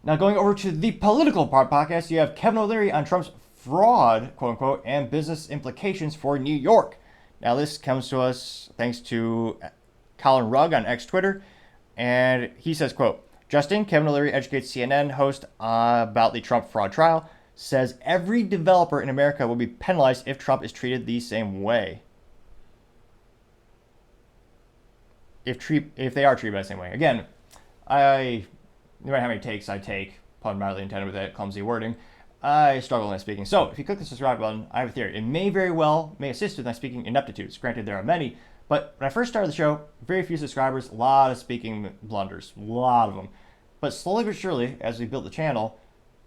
Now, going over to the political part podcast, you have Kevin O'Leary on Trump's fraud, quote unquote, and business implications for New York. Now, this comes to us thanks to Colin Rugg on X Twitter, and he says, quote, Justin, Kevin O'Leary educates CNN host about the Trump fraud trial, says every developer in America will be penalized if Trump is treated the same way. If they are treated by the same way. Again, no matter how many takes I take, pun mildly intended with that clumsy wording, I struggle in speaking. So, if you click the subscribe button, I have a theory. It may assist with my speaking ineptitudes. Granted, there are many, but when I first started the show, very few subscribers, a lot of speaking blunders, a lot of them. But slowly but surely, as we built the channel,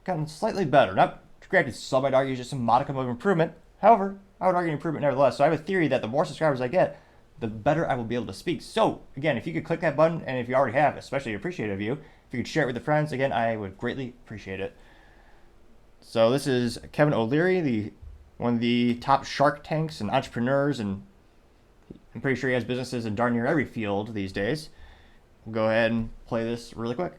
gotten slightly better. Not granted, some might argue just a modicum of improvement. However, I would argue improvement nevertheless. So I have a theory that the more subscribers I get, the better I will be able to speak. So, again, if you could click that button, and if you already have, especially appreciative of you, if you could share it with your friends, again, I would greatly appreciate it. So this is Kevin O'Leary, one of the top Shark Tanks and entrepreneurs, and I'm pretty sure he has businesses in darn near every field these days. We'll go ahead and play this really quick.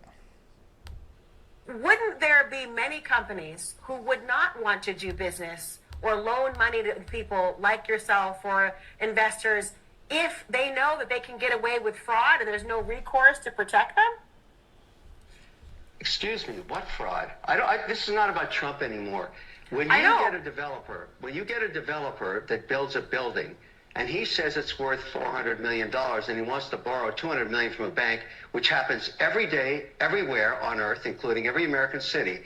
Wouldn't there be many companies who would not want to do business or loan money to people like yourself or investors if they know that they can get away with fraud and there's no recourse to protect them? Excuse me, what fraud? This is not about Trump anymore. When you get a developer that builds a building and he says it's worth $400 million and he wants to borrow $200 million from a bank, which happens every day, everywhere on earth, including every American city,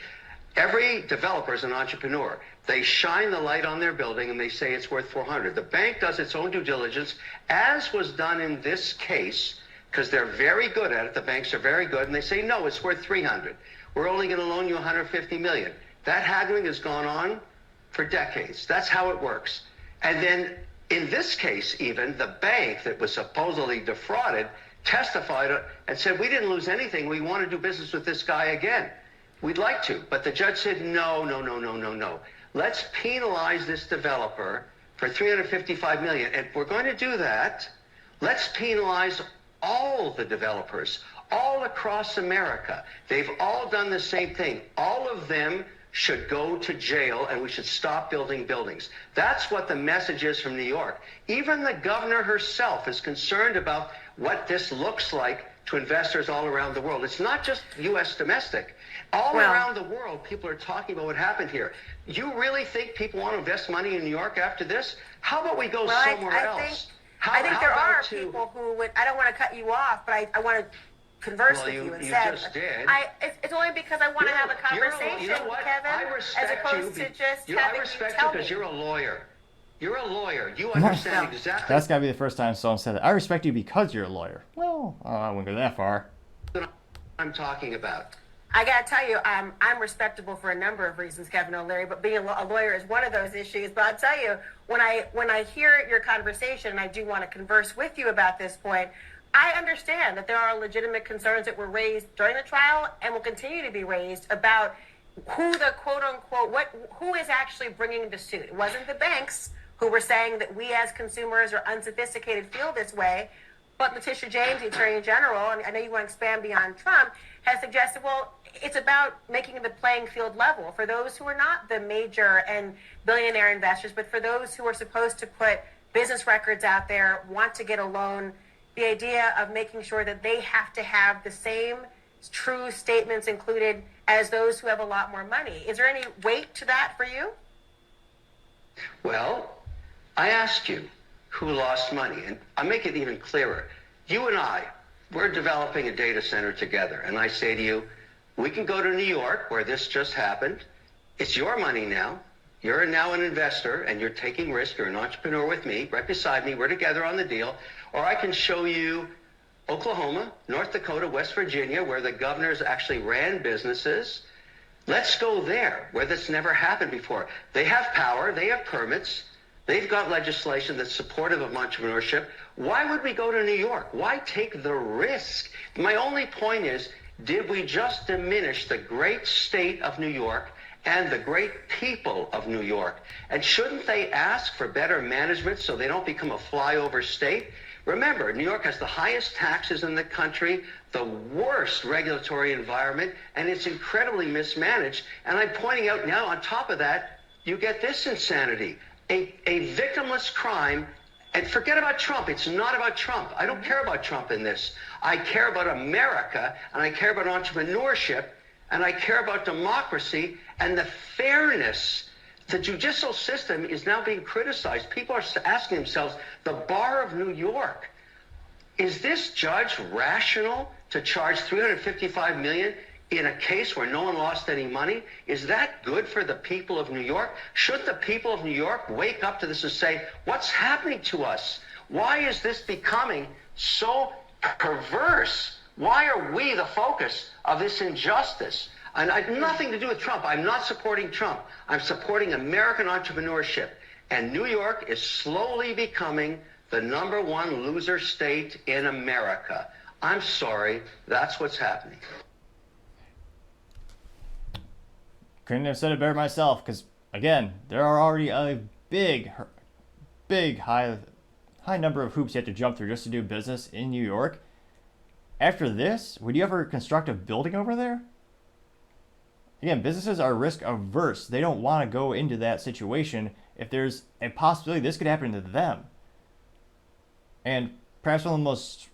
every developer is an entrepreneur. They shine the light on their building and they say it's worth 400. The bank does its own due diligence, as was done in this case, because they're very good at it. The banks are very good, and they say, no, it's worth 300. We're only going to loan you 150 million. That haggling has gone on for decades. That's how it works. And then in this case, even the bank that was supposedly defrauded testified and said, we didn't lose anything. We want to do business with this guy again. We'd like to. But the judge said, no. Let's penalize this developer for 355 million. And if we're going to do that, let's penalize all the developers all across America. They've all done the same thing. All of them should go to jail, and we should stop building buildings. That's what the message is from New York. Even the governor herself is concerned about what this looks like to investors all around the world. It's not just U.S. domestic. All around the world, people are talking about what happened here. You really think people want to invest money in New York after this? How about we go somewhere else? I think there are people who would. I don't want to cut you off, but I want to converse with you instead. You just did. It's only because I want to have a conversation, you know what? Kevin, I respect as opposed you, to just I having respect you tell because me. you're a lawyer. You're a lawyer. You understand exactly. That's got to be the first time someone said that. I respect you because you're a lawyer. Well, I wouldn't go that far. What I'm talking about. I got to tell you, I'm respectable for a number of reasons, Kevin O'Leary, but being a lawyer is one of those issues. But I'll tell you, when I hear your conversation, and I do want to converse with you about this point, I understand that there are legitimate concerns that were raised during the trial and will continue to be raised about who the quote-unquote, who is actually bringing the suit. It wasn't the banks who were saying that we as consumers or unsophisticated feel this way, but Letitia James, the Attorney General, and I know you want to expand beyond Trump, has suggested, well, it's about making the playing field level for those who are not the major and billionaire investors, but for those who are supposed to put business records out there, want to get a loan, the idea of making sure that they have to have the same true statements included as those who have a lot more money. Is there any weight to that for you? Well, I asked you who lost money, and I'll make it even clearer. You and I, we're developing a data center together, and I say to you, we can go to New York, where this just happened. It's your money now. You're now an investor, and you're taking risk. You're an entrepreneur with me, right beside me. We're together on the deal. Or I can show you Oklahoma, North Dakota, West Virginia, where the governors actually ran businesses. Let's go there, where this never happened before. They have power. They have permits. They've got legislation that's supportive of entrepreneurship. Why would we go to New York? Why take the risk? My only point is, did we just diminish the great state of New York and the great people of New York? And shouldn't they ask for better management so they don't become a flyover state? Remember, New York has the highest taxes in the country, the worst regulatory environment, and it's incredibly mismanaged. And I'm pointing out now, on top of that, you get this insanity, a victimless crime. And forget about Trump. It's not about Trump. I don't care about Trump in this. I care about America, and I care about entrepreneurship, and I care about democracy and the fairness. The judicial system is now being criticized. People are asking themselves, the Bar of New York, is this judge rational to charge $355 million in a case where no one lost any money? Is that good for the people of New York? Should the people of New York wake up to this and say, what's happening to us? Why is this becoming so perverse? Why are we the focus of this injustice? And I have nothing to do with Trump. I'm not supporting Trump. I'm supporting American entrepreneurship. And New York is slowly becoming the #1 loser state in America. I'm sorry, that's what's happening. Couldn't have said it better myself, because again, there are already a big high number of hoops you have to jump through just to do business in New York. After this, would you ever construct a building over there? Again, businesses are risk averse. They don't want to go into that situation if there's a possibility this could happen to them. And perhaps one of the most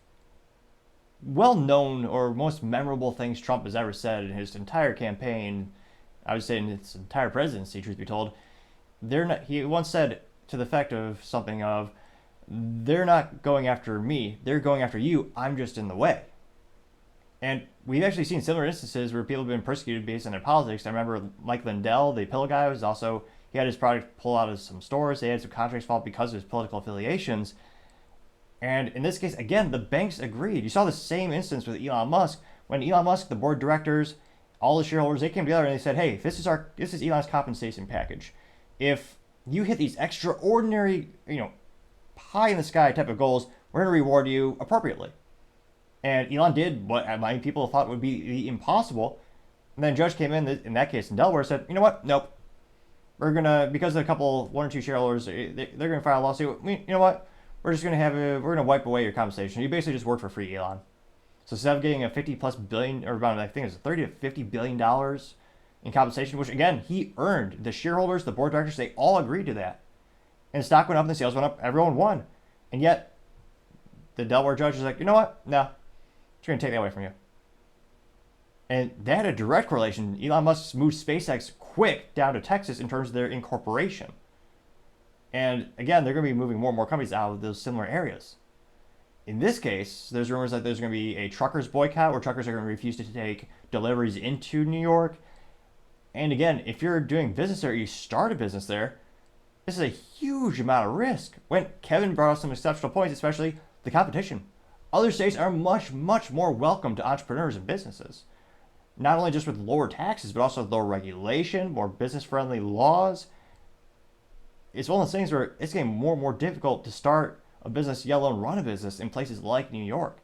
well-known or most memorable things Trump has ever said in his entire campaign, I would say in his entire presidency, truth be told, he once said to the effect of something of, they're not going after me, they're going after you, I'm just in the way. And we've actually seen similar instances where people have been persecuted based on their politics. I remember Mike Lindell, the pill guy, was also, he had his product pulled out of some stores. They had some contracts fall because of his political affiliations. And in this case, again, the banks agreed. You saw the same instance with Elon Musk. When Elon Musk, the board of directors, all the shareholders, they came together and they said, hey, this is Elon's compensation package. If you hit these extraordinary, pie in the sky type of goals, we're going to reward you appropriately. And Elon did what many people thought would be the impossible. And then a judge came in that case in Delaware, said, you know what? Nope. We're going to, because of one or two shareholders, they're going to file a lawsuit. You know what? We're just going to we're going to wipe away your compensation. You basically just work for free, Elon. So instead of getting a 50 plus billion, or about, I think it's 30 to $50 billion in compensation, which again, he earned. The shareholders, the board of directors, they all agreed to that. And the stock went up and the sales went up. Everyone won. And yet, the Delaware judge is like, you know what? No. It's going to take that away from you. And that had a direct correlation. Elon Musk moved SpaceX quick down to Texas in terms of their incorporation. And again, they're going to be moving more and more companies out of those similar areas. In this case, there's rumors that there's going to be a truckers boycott where truckers are going to refuse to take deliveries into New York. And again, if you're doing business there, you start a business there, this is a huge amount of risk. When Kevin brought up some exceptional points, especially the competition. Other states are much, much more welcome to entrepreneurs and businesses. Not only just with lower taxes, but also lower regulation, more business-friendly laws. It's one of those things where it's getting more and more difficult to start a business, let alone run a business in places like New York.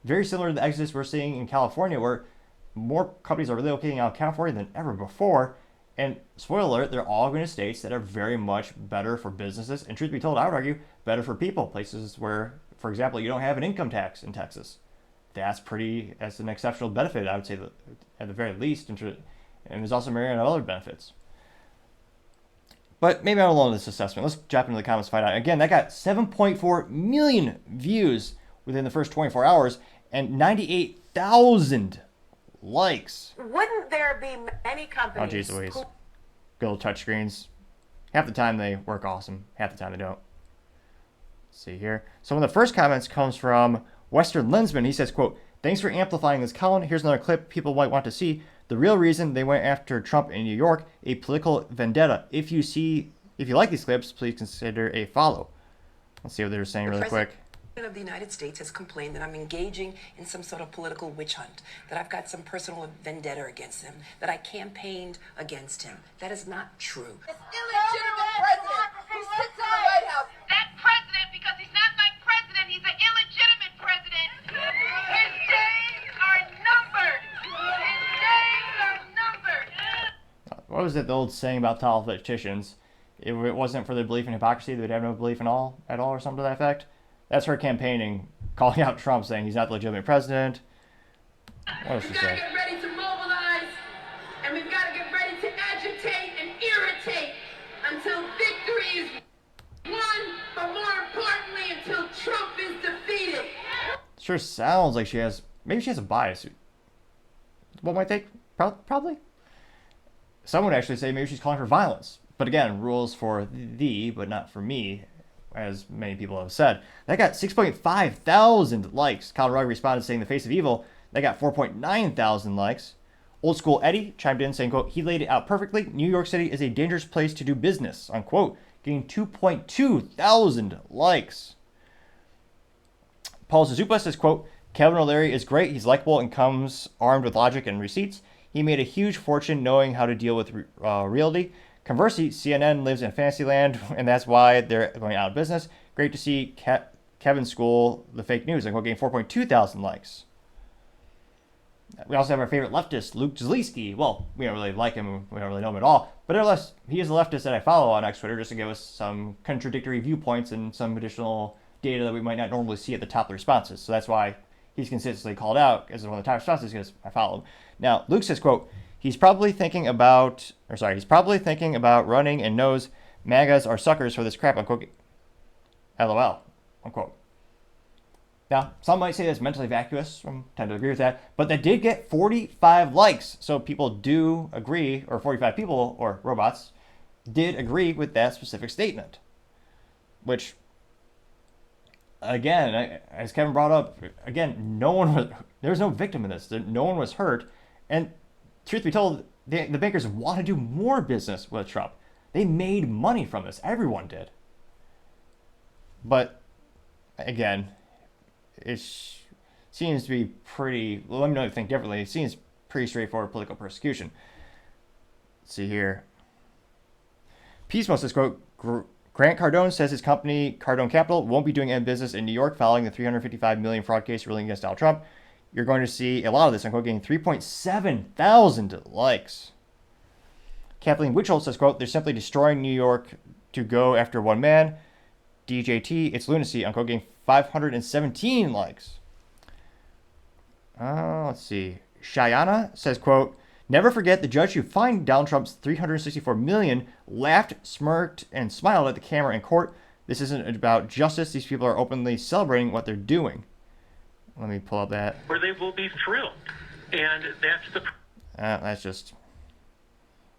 Very similar to the exodus we're seeing in California, where more companies are relocating out of California than ever before. And spoiler alert, they're all going to states that are very much better for businesses. And truth be told, I would argue, better for people. Places where, for example, you don't have an income tax in Texas. That's an exceptional benefit, I would say, at the very least. And there's also myriad of other benefits. But maybe I'm alone in this assessment. Let's jump into the comments and find out. Again, that got 7.4 million views within the first 24 hours and 98,000 likes. Wouldn't there be many companies? Oh, geez Louise. Good old touchscreens. Half the time they work awesome. Half the time they don't. Let's see here. So one of the first comments comes from Western Lensman. He says, quote, thanks for amplifying this, Colin. Here's another clip people might want to see. The real reason they went after Trump in New York, a political vendetta. If you like these clips, please consider a follow. Let's see what they're saying really quick. The President of the United States has complained that I'm engaging in some sort of political witch hunt, that I've got some personal vendetta against him, that I campaigned against him. That is not true. This illegitimate president who sits in the White House. That president, because he's not my president, he's an illegitimate president. His days are numbered. His days are numbered. What was it, the old saying about politicians? If it wasn't for their belief in hypocrisy, they would have no belief at all, or something to that effect. That's her campaigning, calling out Trump, saying he's not the legitimate president. What else she We've got to say? get ready to mobilize, and we've got to get ready to agitate and irritate until victory is won, but more importantly, until Trump is defeated. Sure sounds like she has, maybe she has a bias. What might they? Probably. Some would actually say maybe she's calling for violence. But again, rules for thee, but not for me, as many people have said. That got 6.5 thousand likes. Kyle Rugg responded saying the face of evil. That got 4.9 thousand likes. Old School Eddie chimed in saying, quote, he laid it out perfectly. New York City is a dangerous place to do business, unquote. Getting 2.2 thousand likes. Paul Zazupa says, quote, Kevin O'Leary is great. He's likable and comes armed with logic and receipts. He made a huge fortune knowing how to deal with reality. Conversely, CNN lives in fantasy land, and that's why they're going out of business. Great to see Kevin school the fake news. I'm getting 4.2 thousand likes. We also have our favorite leftist, Luke Zaleski. Well, we don't really like him. We don't really know him at all. But nevertheless, he is a leftist that I follow on X Twitter just to give us some contradictory viewpoints and some additional data that we might not normally see at the top of the responses. So that's why he's consistently called out as one of the top responses because I follow him. Now, Luke says, quote, he's probably thinking about running and knows MAGAs are suckers for this crap, unquote. LOL, unquote. Now, some might say that's mentally vacuous. I tend to agree with that. But that did get 45 likes. So people do agree, or 45 people, or robots, did agree with that specific statement. Which, again, as Kevin brought up, again, there was no victim in this. No one was hurt. And truth be told, the bankers want to do more business with Trump. They made money from this. Everyone did. But, again, it seems to be pretty, well, let me know if you think differently. It seems pretty straightforward political persecution. Let's see here. Peacemo says, quote, Grant Cardone says his company, Cardone Capital, won't be doing any business in New York following the $355 million fraud case ruling against Donald Trump. You're going to see a lot of this, unquote, getting 3.7 thousand likes. Kathleen Witchell says, quote, they're simply destroying New York to go after one man. DJT, it's lunacy, unquote, getting 517 likes. Let's see. Shayana says, quote, never forget the judge who fined Donald Trump's $364 million laughed, smirked, and smiled at the camera in court. This isn't about justice. These people are openly celebrating what they're doing. Let me pull up that. Where they will be thrilled. And that's the... That's just...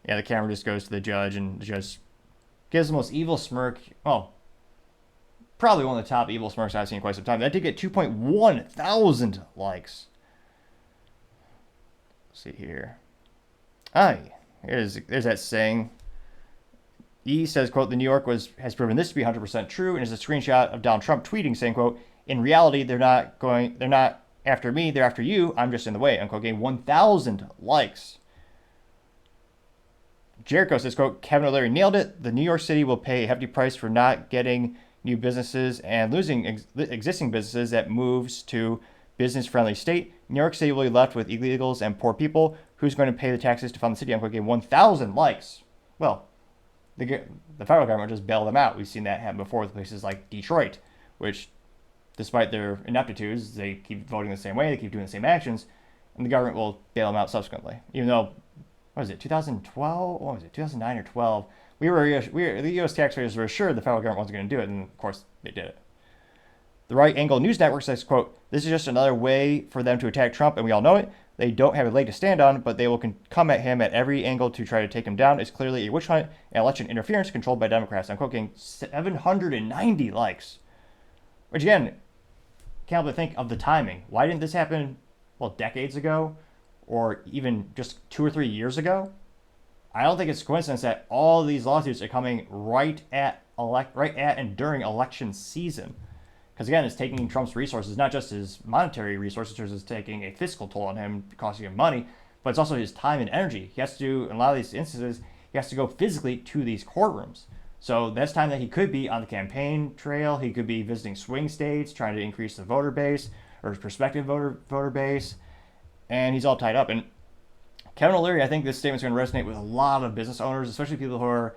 Yeah, the camera just goes to the judge, and the judge gives the most evil smirk. Oh, probably one of the top evil smirks I've seen in quite some time. That did get 2.1 thousand likes. Let's see here. There's that saying. E says, quote, the New York has proven this to be 100% true, and is a screenshot of Donald Trump tweeting saying, quote, in reality, they're not after me, they're after you. I'm just in the way, unquote, getting 1,000 likes. Jericho says, quote, Kevin O'Leary nailed it. The New York City will pay a hefty price for not getting new businesses and losing existing businesses that moves to business-friendly state. New York City will be left with illegals and poor people. Who's going to pay the taxes to fund the city? I'm going to get 1,000 likes. Well, the federal government just bailed them out. We've seen that happen before with places like Detroit, which, despite their ineptitudes, they keep voting the same way, they keep doing the same actions, and the government will bail them out subsequently. Even though, what was it, 2012? What was it, 2009 or 12? The U.S. taxpayers were assured the federal government wasn't going to do it, and of course they did it. The Right Angle News Network says, quote, this is just another way for them to attack Trump, and we all know it. They don't have a leg to stand on, but they will come at him at every angle to try to take him down. It's clearly a witch hunt and election interference controlled by Democrats. I'm quoting 790 likes. Which, again, can't help but think of the timing. Why didn't this happen, well, decades ago? Or even just 2 or 3 years ago? I don't think it's a coincidence that all these lawsuits are coming right at and during election season. Because again, it's taking Trump's resources, not just his monetary resources, it's taking a fiscal toll on him, costing him money, but it's also his time and energy. He has to, in a lot of these instances, he has to go physically to these courtrooms. So that's time that he could be on the campaign trail. He could be visiting swing states, trying to increase the voter base, or his prospective voter base, and he's all tied up. And Kevin O'Leary, I think this statement's going to resonate with a lot of business owners, especially people who are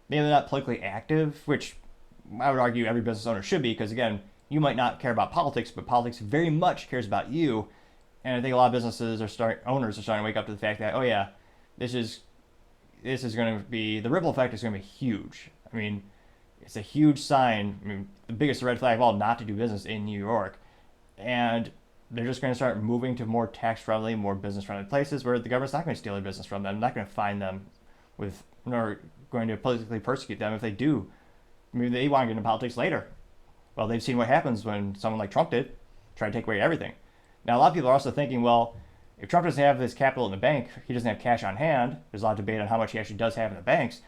maybe not politically active, which I would argue every business owner should be, because again, you might not care about politics, but politics very much cares about you. And I think a lot of businesses owners are starting to wake up to the fact that, oh yeah, this is going to be, the ripple effect is going to be huge. I mean, it's a huge sign. I mean, the biggest red flag of all, not to do business in New York. And they're just going to start moving to more tax-friendly, more business-friendly places where the government's not going to steal their business from them, not going to fine them nor going to politically persecute them if they do. Maybe they want to get into politics later. Well, they've seen what happens when someone like Trump did, try to take away everything. Now, a lot of people are also thinking, well, if Trump doesn't have his capital in the bank, he doesn't have cash on hand. There's a lot of debate on how much he actually does have in the banks.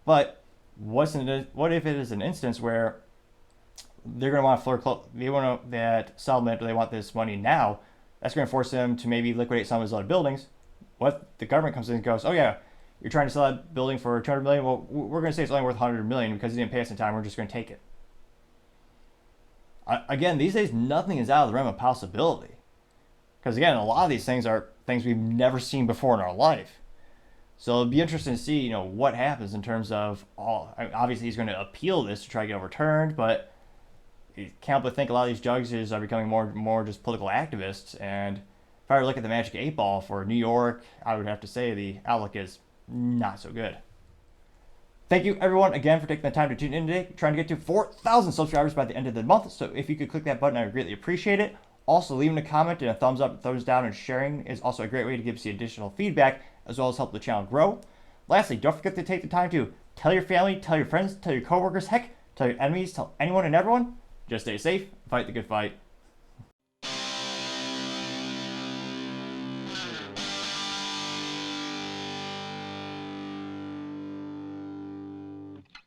But what if it is an instance where they're going to want that settlement, or they want this money now? That's going to force them to maybe liquidate some of his other buildings. What the government comes in and goes, oh yeah, you're trying to sell that building for $200 million. Well, we're going to say it's only worth $100 million because he didn't pay us in time. We're just going to take it. Again, these days, nothing is out of the realm of possibility. Because again, a lot of these things are things we've never seen before in our life. So it'll be interesting to see, what happens in terms of obviously he's going to appeal this to try to get overturned, but you can't but think a lot of these judges are becoming more just political activists. And if I were to look at the magic 8 ball for New York, I would have to say the outlook is not so good. Thank you, everyone, again, for taking the time to tune in today. We're trying to get to 4,000 subscribers by the end of the month, so if you could click that button, I would greatly appreciate it. Also, leaving a comment and a thumbs up, thumbs down, and sharing is also a great way to give us the additional feedback, as well as help the channel grow. Lastly, don't forget to take the time to tell your family, tell your friends, tell your coworkers, heck, tell your enemies, tell anyone and everyone. Just stay safe, fight the good fight,